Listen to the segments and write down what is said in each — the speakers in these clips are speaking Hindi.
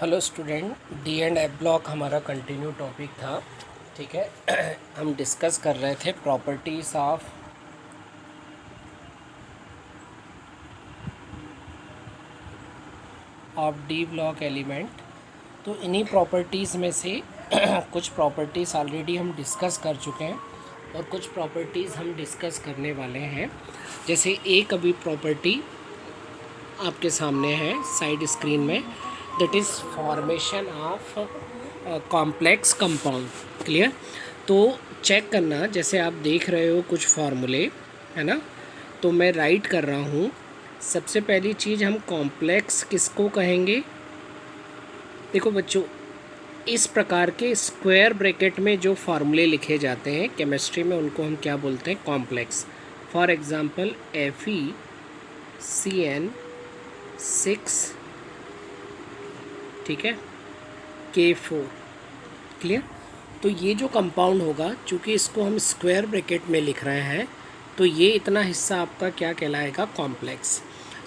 Hello student, D and F block हमारा कंटिन्यू टॉपिक था। ठीक है। हम डिस्कस कर रहे थे properties of D block element. तो इन्हीं प्रॉपर्टीज़ में से कुछ प्रॉपर्टीज़ ऑलरेडी हम डिस्कस कर चुके हैं और कुछ प्रॉपर्टीज़ हम डिस्कस करने वाले हैं। जैसे एक अभी प्रॉपर्टी आपके सामने है साइड स्क्रीन में, that is formation of complex compound. Clear? तो चेक करना, जैसे आप देख रहे हो कुछ फार्मूले, है ना, तो मैं राइट कर रहा हूँ। सबसे पहली चीज़, हम कॉम्प्लेक्स किसको कहेंगे? देखो बच्चों, इस प्रकार के स्क्वायर ब्रैकेट में जो फार्मूले लिखे जाते हैं केमिस्ट्री में, उनको हम क्या बोलते हैं? कॉम्प्लेक्स। फॉर एग्जांपल FeCN6, ठीक है, K4। क्लियर? तो ये जो कंपाउंड होगा, चूँकि इसको हम स्क्वायर ब्रैकेट में लिख रहे हैं, तो ये इतना हिस्सा आपका क्या कहलाएगा? कॉम्प्लेक्स।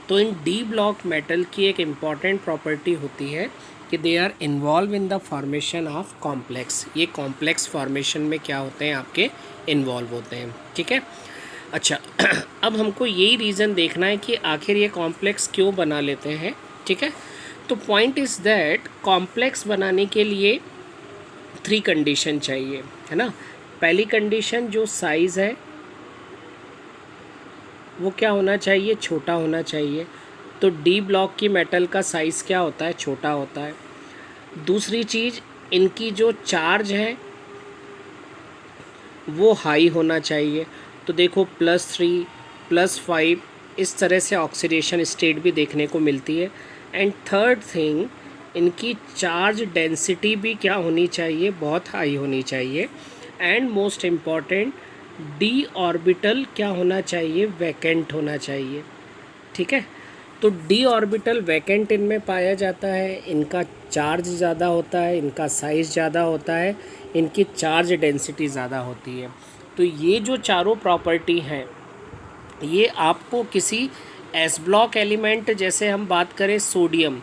तो इन डी ब्लॉक मेटल की एक इम्पॉर्टेंट प्रॉपर्टी होती है कि they are involve in the formation of complex. ये कॉम्प्लेक्स फॉर्मेशन में क्या होते हैं? आपके इन्वॉल्व होते हैं। ठीक है। अच्छा, अब हमको यही रीज़न देखना है कि आखिर ये कॉम्प्लेक्स क्यों बना लेते हैं। ठीक है। तो पॉइंट इज़ दैट कॉम्प्लेक्स बनाने के लिए 3 कंडीशन चाहिए, है ना। पहली कंडीशन, जो साइज़ है वो क्या होना चाहिए? छोटा होना चाहिए। तो डी ब्लॉक की मेटल का साइज़ क्या होता है? छोटा होता है। दूसरी चीज़, इनकी जो चार्ज है वो हाई होना चाहिए। तो देखो +3 +5 इस तरह से ऑक्सीडेशन स्टेट भी देखने को मिलती है। एंड थर्ड थिंग, इनकी चार्ज डेंसिटी भी क्या होनी चाहिए? बहुत हाई होनी चाहिए। And most important, D orbital क्या होना चाहिए? वैकेंट होना चाहिए। ठीक है। तो डी ऑर्बिटल वैकेंट इनमें पाया जाता है, इनका चार्ज ज़्यादा होता है, इनका साइज़ ज़्यादा होता है, इनकी चार्ज डेंसिटी ज़्यादा होती है। तो ये जो चारों प्रॉपर्टी हैं, ये आपको किसी एस ब्लॉक एलिमेंट, जैसे हम बात करें सोडियम,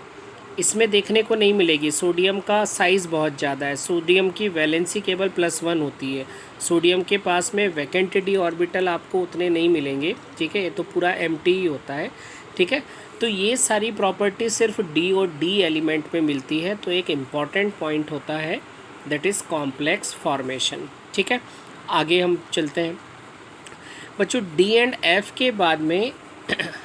इसमें देखने को नहीं मिलेगी। सोडियम का साइज़ बहुत ज़्यादा है, सोडियम की वैलेंसी केवल +1 होती है। सोडियम के पास में वैकेंट डी ऑर्बिटल आपको उतने नहीं मिलेंगे। ठीक है, ये तो पूरा एम्प्टी ही होता है। ठीक है। तो ये सारी प्रॉपर्टी सिर्फ डी और डी एलिमेंट में मिलती है। तो एक इम्पॉर्टेंट पॉइंट होता है, दैट इज़ कॉम्प्लेक्स फॉर्मेशन। ठीक है, आगे हम चलते हैं बच्चों। डी एंड एफ के बाद में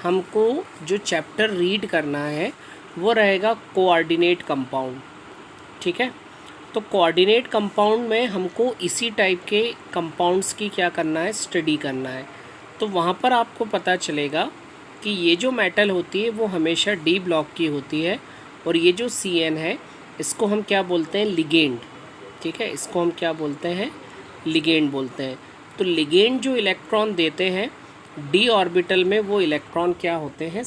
हमको जो चैप्टर रीड करना है वो रहेगा कोऑर्डिनेट कंपाउंड। ठीक है। तो कोऑर्डिनेट कंपाउंड में हमको इसी टाइप के कंपाउंड्स की क्या करना है? स्टडी करना है। तो वहाँ पर आपको पता चलेगा कि ये जो मेटल होती है वो हमेशा डी ब्लॉक की होती है, और ये जो CN है इसको हम क्या बोलते हैं? लिगेंड। ठीक है, इसको हम क्या बोलते हैं? लिगेंड बोलते हैं। तो लिगेंड जो इलेक्ट्रॉन देते हैं डी ऑर्बिटल में, वो इलेक्ट्रॉन क्या होते हैं?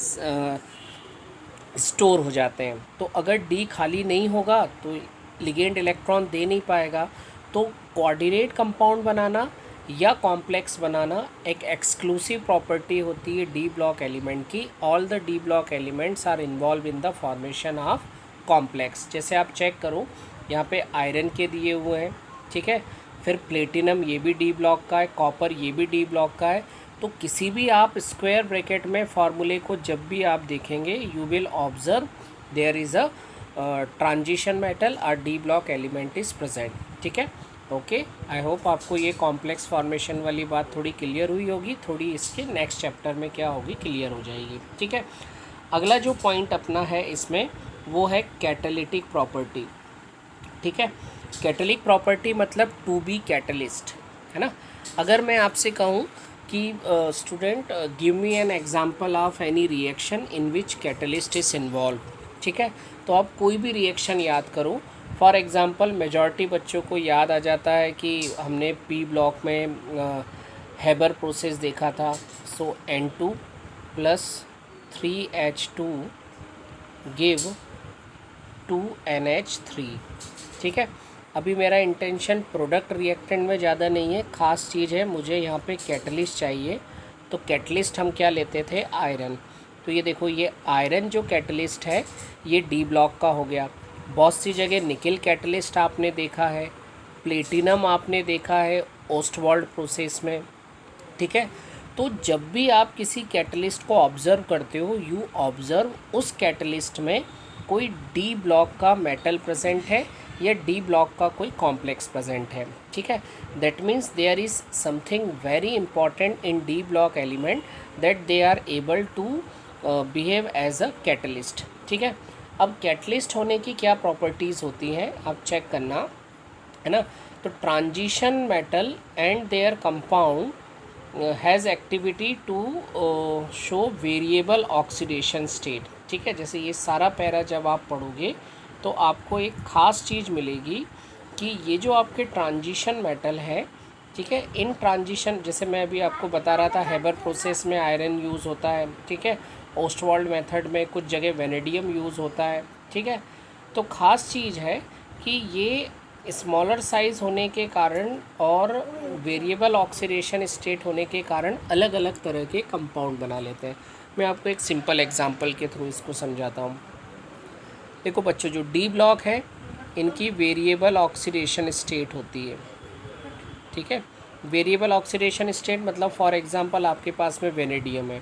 स्टोर हो जाते हैं। तो अगर डी खाली नहीं होगा तो लिगेंड इलेक्ट्रॉन दे नहीं पाएगा। तो कोऑर्डिनेट कंपाउंड बनाना या कॉम्प्लेक्स बनाना एक एक्सक्लूसिव प्रॉपर्टी होती है डी ब्लॉक एलिमेंट की। All the D block elements are involve in the formation of complex. जैसे आप चेक करो, यहाँ पे आयरन के दिए हुए हैं। ठीक है, फिर प्लेटिनम, ये भी डी ब्लॉक का है, कॉपर ये भी डी ब्लॉक का है। तो किसी भी आप स्क्वायर ब्रैकेट में फार्मूले को जब भी आप देखेंगे, you will observe there is a transition metal और D block element is present. ठीक है, ओके। आई होप आपको ये कॉम्प्लेक्स फॉर्मेशन वाली बात थोड़ी क्लियर हुई होगी। थोड़ी इसके नेक्स्ट चैप्टर में क्या होगी? क्लियर हो जाएगी। ठीक है। अगला जो पॉइंट अपना है इसमें वो है कैटालिटिक प्रॉपर्टी। ठीक है, कैटलिक प्रॉपर्टी मतलब टू बी कैटलिस्ट, है ना। अगर मैं आपसे कहूँ कि student give me an example of any reaction in which catalyst is involve, ठीक है, तो आप कोई भी रिएक्शन याद करो। फॉर एग्जांपल मेजॉरिटी बच्चों को याद आ जाता है कि हमने पी ब्लॉक में हेबर प्रोसेस देखा था। सो N2 + 3H2 गिव 2NH3। ठीक है, अभी मेरा इंटेंशन प्रोडक्ट रिएक्टेंट में ज़्यादा नहीं है, ख़ास चीज़ है मुझे यहाँ पे कैटलिस्ट चाहिए। तो कैटलिस्ट हम क्या लेते थे? आयरन। तो ये देखो, ये आयरन जो कैटलिस्ट है ये डी ब्लॉक का हो गया। बहुत सी जगह निकल कैटलिस्ट आपने देखा है, प्लेटिनम आपने देखा है ओस्टवाल्ड प्रोसेस में, ठीक है। तो जब भी आप किसी कैटलिस्ट को ऑब्ज़र्व करते हो, यू ऑब्ज़र्व उस कैटलिस्ट में कोई डी ब्लॉक का मेटल प्रेजेंट है या डी ब्लॉक का कोई कॉम्प्लेक्स प्रेजेंट है, ठीक है। That means there is something very important in D block element that they are able to behave as a catalyst, ठीक है। अब कैटलिस्ट होने की क्या प्रॉपर्टीज़ होती हैं आप चेक करना, है ना। तो transition metal and their compound has activity to show variable oxidation state, ठीक है। जैसे ये सारा पैरा जब आप पढ़ोगे तो आपको एक ख़ास चीज़ मिलेगी कि ये जो आपके ट्रांजिशन मेटल है, ठीक है, इन ट्रांजिशन, जैसे मैं अभी आपको बता रहा था हेबर प्रोसेस में आयरन यूज़ होता है, ठीक है, ओस्टवाल्ड मेथड में कुछ जगह वेनेडियम यूज़ होता है, ठीक है। तो ख़ास चीज़ है कि ये स्मॉलर साइज़ होने के कारण और वेरिएबल ऑक्सीडेशन स्टेट होने के कारण अलग अलग तरह के कंपाउंड बना लेते हैं। मैं आपको एक सिंपल एग्जांपल के थ्रू इसको समझाता हूँ। देखो बच्चों, जो डी ब्लॉक है इनकी वेरिएबल ऑक्सीडेशन स्टेट होती है, ठीक है। वेरिएबल ऑक्सीडेशन स्टेट मतलब फॉर एग्जांपल आपके पास में वेनेडियम है,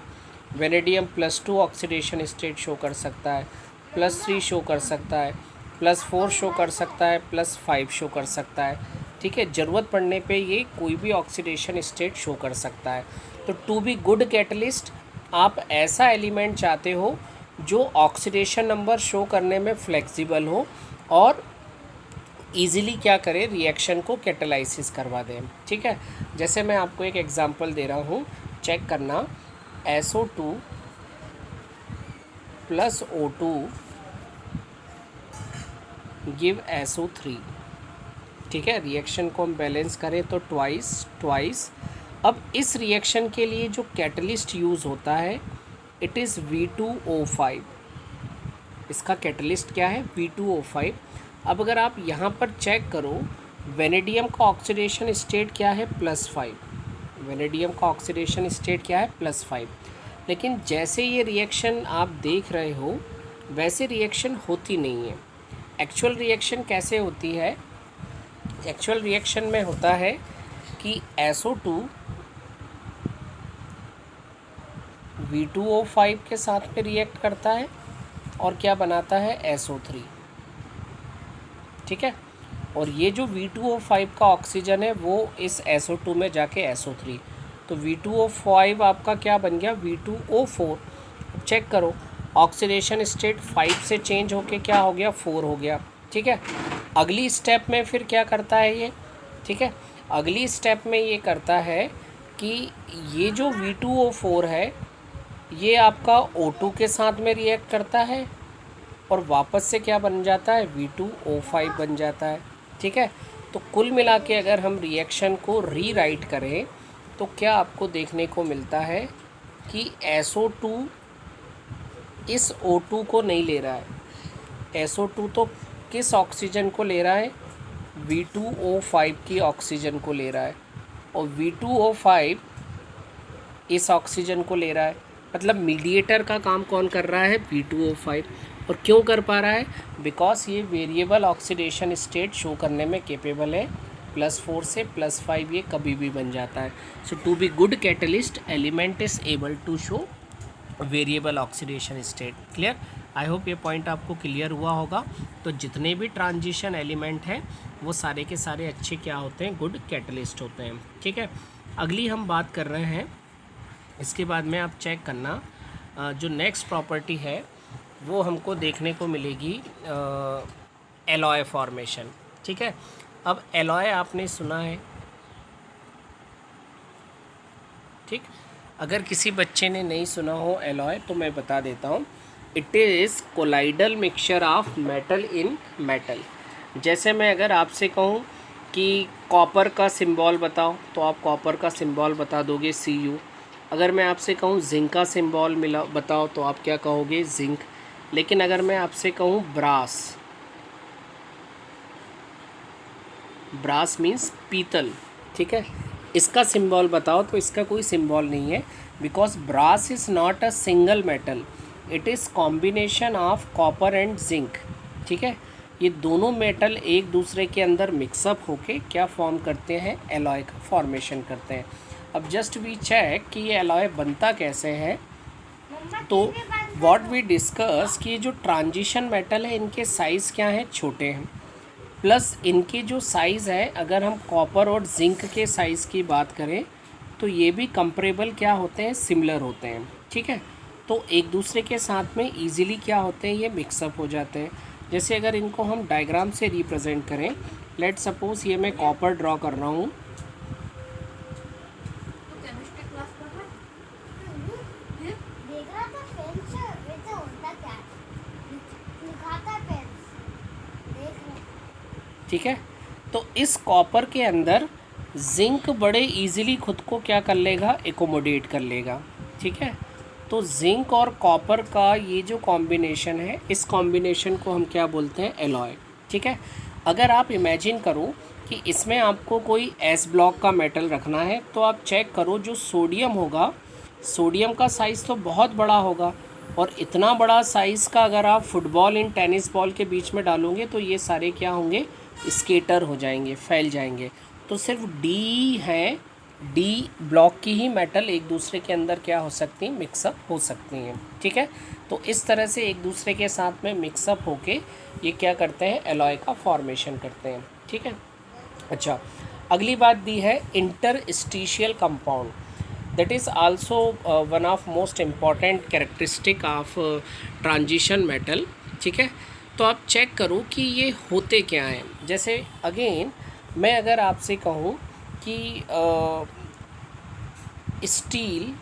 वेनेडियम +2 ऑक्सीडेशन स्टेट शो कर सकता है, +3 शो कर सकता है, +4 शो कर सकता है, +5 शो कर सकता है, ठीक है। ज़रूरत पड़ने पे ये कोई भी ऑक्सीडेशन स्टेट शो कर सकता है। तो टू बी गुड कैटलिस्ट आप ऐसा एलिमेंट चाहते हो जो ऑक्सीडेशन नंबर शो करने में फ्लेक्सिबल हो और ईज़िली क्या करे, रिएक्शन को कैटेलाइसिस करवा दें, ठीक है। जैसे मैं आपको एक एग्जांपल दे रहा हूँ, चेक करना। SO2 + O2 गिव SO3, ठीक है। रिएक्शन को हम बैलेंस करें तो ट्वाइस। अब इस रिएक्शन के लिए जो कैटलिस्ट यूज़ होता है इट इज़ V2O5। इसका कैटलिस्ट क्या है, V2O5। अब अगर आप यहाँ पर चेक करो, वेनेडियम का ऑक्सीडेशन स्टेट क्या है, +5। वेनेडियम का ऑक्सीडेशन स्टेट क्या है, +5। लेकिन जैसे ये रिएक्शन आप देख रहे हो वैसे रिएक्शन होती नहीं है। एक्चुअल रिएक्शन कैसे होती है, एक्चुअल रिएक्शन में होता है कि SO2 V2O5 के साथ में रिएक्ट करता है और क्या बनाता है, SO3, ठीक है। और ये जो V2O5 का ऑक्सीजन है वो इस SO2 में जाके SO3, तो V2O5 आपका क्या बन गया, V2O4। चेक करो, ऑक्सीडेशन स्टेट 5 से चेंज होके क्या हो गया, 4 हो गया, ठीक है। अगली स्टेप में फिर क्या करता है ये, ठीक है, अगली स्टेप में ये करता है कि ये जो V2O4 है ये आपका O2 के साथ में रिएक्ट करता है और वापस से क्या बन जाता है, V2O5 बन जाता है, ठीक है। तो कुल मिला के अगर हम रिएक्शन को रीराइट करें तो क्या आपको देखने को मिलता है कि SO2 इस O2 को नहीं ले रहा है। SO2 तो किस ऑक्सीजन को ले रहा है, V2O5 की ऑक्सीजन को ले रहा है और V2O5 इस ऑक्सीजन को ले रहा है। मतलब मीडिएटर का काम कौन कर रहा है, V2O5। और क्यों कर पा रहा है, बिकॉज ये वेरिएबल ऑक्सीडेशन स्टेट शो करने में केपेबल है। +4 से +5 ये कभी भी बन जाता है। So to be good catalyst element is able to show variable oxidation state. Clear, I hope ये पॉइंट आपको क्लियर हुआ होगा। तो जितने भी ट्रांजिशन एलिमेंट हैं वो सारे के सारे अच्छे क्या होते हैं, गुड कैटलिस्ट होते हैं, ठीक है। अगली हम बात कर रहे हैं, इसके बाद में आप चेक करना जो नेक्स्ट प्रॉपर्टी है वो हमको देखने को मिलेगी एलॉय फॉर्मेशन, ठीक है। अब एलॉय आपने सुना है, ठीक। अगर किसी बच्चे ने नहीं सुना हो एलॉय तो मैं बता देता हूँ। It is colloidal mixture of metal in metal. जैसे मैं अगर आपसे कहूँ कि कॉपर का सिंबल बताओ तो आप कॉपर का सिंबल बता दोगे Cu। अगर मैं आपसे कहूँ जिंक का सिंबल मिला बताओ तो आप क्या कहोगे, जिंक। लेकिन अगर मैं आपसे कहूँ ब्रास, ब्रास मीन्स पीतल, ठीक है, इसका सिंबल बताओ, तो इसका कोई सिंबल नहीं है, because brass is not a single metal, it is combination of copper and zinc. ठीक है, ये दोनों मेटल एक दूसरे के अंदर मिक्सअप होके क्या फॉर्म करते हैं, एलॉय का फॉर्मेशन करते हैं। अब जस्ट वी चेक कि ये एलॉय बनता कैसे है। तो व्हाट वी डिस्कस कि जो ट्रांजिशन मेटल है इनके साइज़ क्या हैं, छोटे हैं, प्लस इनके जो साइज़ है, अगर हम कॉपर और जिंक के साइज़ की बात करें तो ये भी कंपेरेबल क्या होते हैं, सिमिलर होते हैं। ठीक है, तो एक दूसरे के साथ में इजीली क्या होते हैं, ये मिक्सअप हो जाते हैं। जैसे अगर इनको हम डायग्राम से रिप्रेजेंट करें, लेट सपोज ये मैं कॉपर ड्रॉ कर रहा हूँ, ठीक है, तो इस कॉपर के अंदर जिंक बड़े इजीली खुद को क्या कर लेगा, एकोमोडेट कर लेगा। ठीक है, तो जिंक और कॉपर का ये जो कॉम्बिनेशन है, इस कॉम्बिनेशन को हम क्या बोलते हैं, एलॉय। ठीक है, अगर आप इमेजिन करो कि इसमें आपको कोई एस ब्लॉक का मेटल रखना है, तो आप चेक करो जो सोडियम होगा, सोडियम का साइज़ तो बहुत बड़ा होगा, और इतना बड़ा साइज़ का अगर आप फुटबॉल इन टेनिस बॉल के बीच में डालोगे तो ये सारे क्या होंगे, स्केटर हो जाएंगे, फैल जाएंगे। तो सिर्फ डी है, डी ब्लॉक की ही मेटल एक दूसरे के अंदर क्या हो सकती हैं, मिक्सअप हो सकती हैं। ठीक है, तो इस तरह से एक दूसरे के साथ में मिक्सअप होके ये क्या करते हैं, एलॉय का फॉर्मेशन करते हैं। ठीक है, अच्छा, अगली बात दी है interstitial compound, that is also one of most important characteristic of transition metal. ठीक है, तो आप चेक करो कि ये होते क्या हैं। जैसे अगेन मैं अगर आपसे कहूँ कि स्टील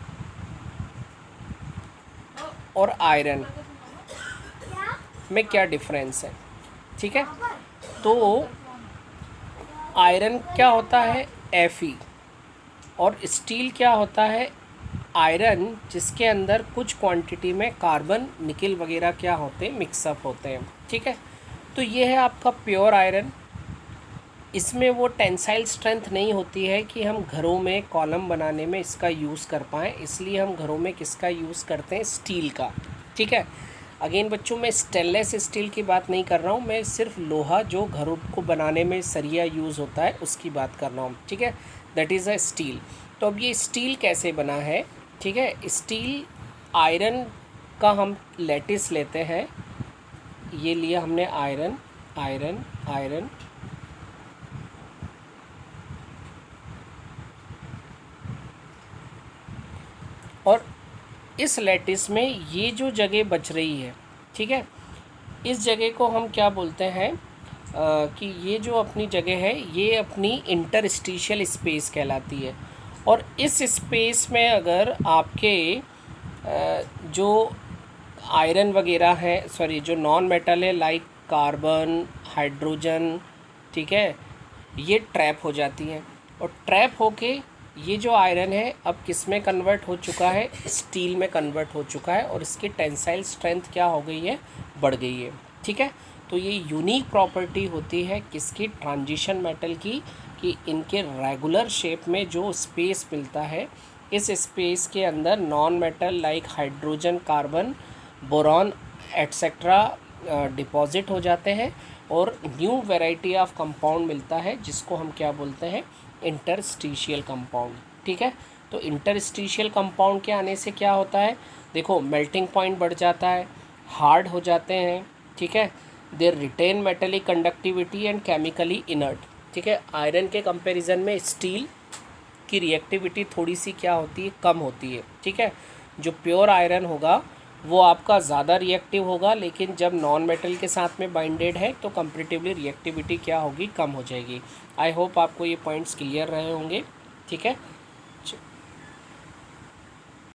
और आयरन में क्या डिफरेंस है। ठीक है, तो आयरन क्या होता है, Fe, और स्टील क्या होता है, आयरन, जिसके अंदर कुछ क्वांटिटी में कार्बन, निकल वगैरह क्या होते हैं, मिक्सअप होते हैं। ठीक है, तो ये है आपका प्योर आयरन। इसमें वो टेंसाइल स्ट्रेंथ नहीं होती है कि हम घरों में कॉलम बनाने में इसका यूज़ कर पाएँ, इसलिए हम घरों में किसका यूज़ करते हैं, स्टील का। ठीक है, अगेन बच्चों मैं स्टेनलेस स्टील की बात नहीं कर रहा हूँ, मैं सिर्फ लोहा जो घरों को बनाने में सरिया यूज़ होता है उसकी बात कर रहा हूँ। ठीक है, दैट इज़ अ स्टील। तो अब ये स्टील कैसे बना है, ठीक है, स्टील आयरन का हम लैटिस लेते हैं, ये लिया हमने आयरन, आयरन, आयरन, और इस लैटिस में ये जो जगह बच रही है, ठीक है, इस जगह को हम क्या बोलते हैं कि ये जो अपनी जगह है ये अपनी इंटरस्टिशियल स्पेस कहलाती है। और इस स्पेस में अगर आपके जो आयरन वगैरह है, सॉरी जो नॉन मेटल है लाइक कार्बन, हाइड्रोजन, ठीक है, ये ट्रैप हो जाती हैं, और ट्रैप होके ये जो आयरन है अब किस में कन्वर्ट हो चुका है, स्टील में कन्वर्ट हो चुका है, और इसकी टेंसाइल स्ट्रेंथ क्या हो गई है, बढ़ गई है। ठीक है, तो ये यूनिक प्रॉपर्टी होती है किसकी, ट्रांजिशन मेटल की, कि इनके रेगुलर शेप में जो स्पेस मिलता है, इस स्पेस के अंदर non metal like hydrogen, carbon, boron etcetera deposit हो जाते हैं, और न्यू वैरायटी ऑफ कंपाउंड मिलता है जिसको हम क्या बोलते हैं, इंटरस्टिशियल कंपाउंड। ठीक है, तो इंटरस्टिशियल कंपाउंड के आने से क्या होता है, देखो मेल्टिंग पॉइंट बढ़ जाता है, हार्ड हो जाते हैं। ठीक है, there retain metallic conductivity and chemically inert. ठीक है, आयरन के कंपैरिजन में स्टील की रिएक्टिविटी थोड़ी सी क्या होती है, कम होती है। ठीक है, जो प्योर आयरन होगा वो आपका ज़्यादा रिएक्टिव होगा, लेकिन जब नॉन मेटल के साथ में बाइंडेड है तो कंपैरेटिवली रिएक्टिविटी क्या होगी, कम हो जाएगी। आई होप आपको ये पॉइंट्स क्लियर रहे होंगे। ठीक है,